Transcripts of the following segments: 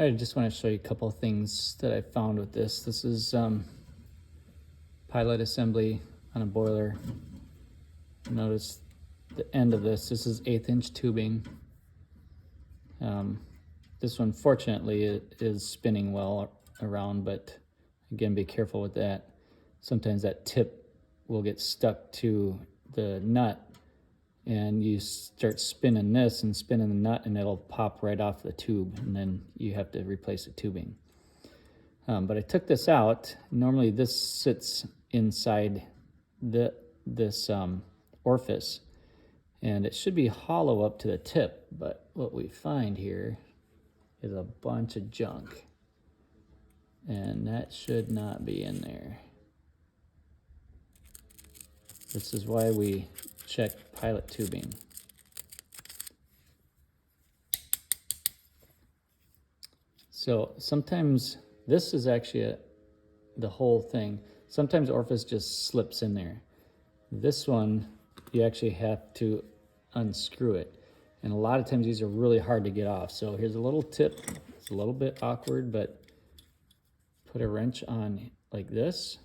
I just want to show you a couple of things that I found with this. This is pilot assembly on a boiler. Notice the end of this. This is 1/8 inch tubing. This one, fortunately, it is spinning well around, but again, be careful with that. Sometimes that tip will get stuck to the nut, and you start spinning this and spinning the nut, and it'll pop right off the tube, and then you have to replace the tubing. But I took this out. Normally this sits inside this orifice, and it should be hollow up to the tip, but what we find here is a bunch of junk, and that should not be in there. This is why we check pilot tubing. So sometimes this is actually the whole thing. Sometimes orifice just slips in there. This one, you actually have to unscrew it. And a lot of times these are really hard to get off. So here's a little tip. It's a little bit awkward, but put a wrench on like this.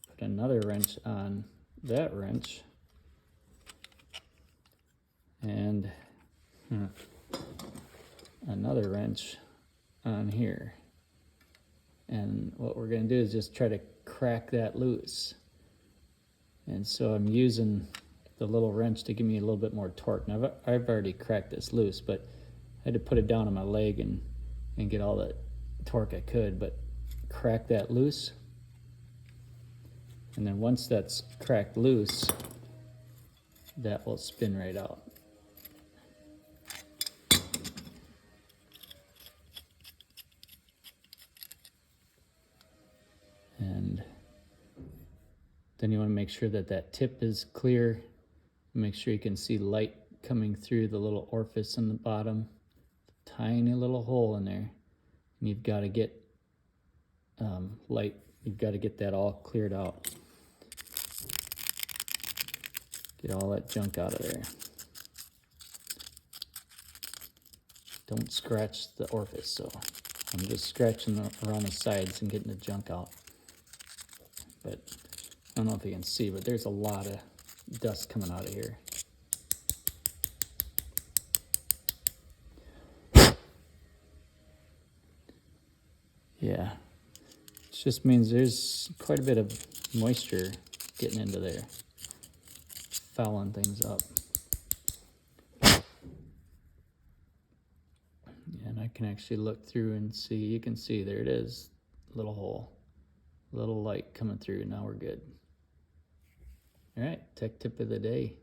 Put another wrench on that wrench. And another wrench on here. And what we're going to do is just try to crack that loose. And so I'm using the little wrench to give me a little bit more torque. Now I've already cracked this loose, but I had to put it down on my leg and get all the torque I could, but crack that loose. And then once that's cracked loose, that will spin right out. And then you want to make sure that that tip is clear. Make sure you can see light coming through the little orifice on the bottom. Tiny little hole in there. And you've got to get light. You've got to get that all cleared out. Get all that junk out of there. Don't scratch the orifice. So I'm just scratching around the sides and getting the junk out. But I don't know if you can see, but there's a lot of dust coming out of here. Yeah, it just means there's quite a bit of moisture getting into there, fouling things up. And I can actually look through and see, you can see there it is, little hole, little light coming through. Now we're good. All right, tech tip of the day.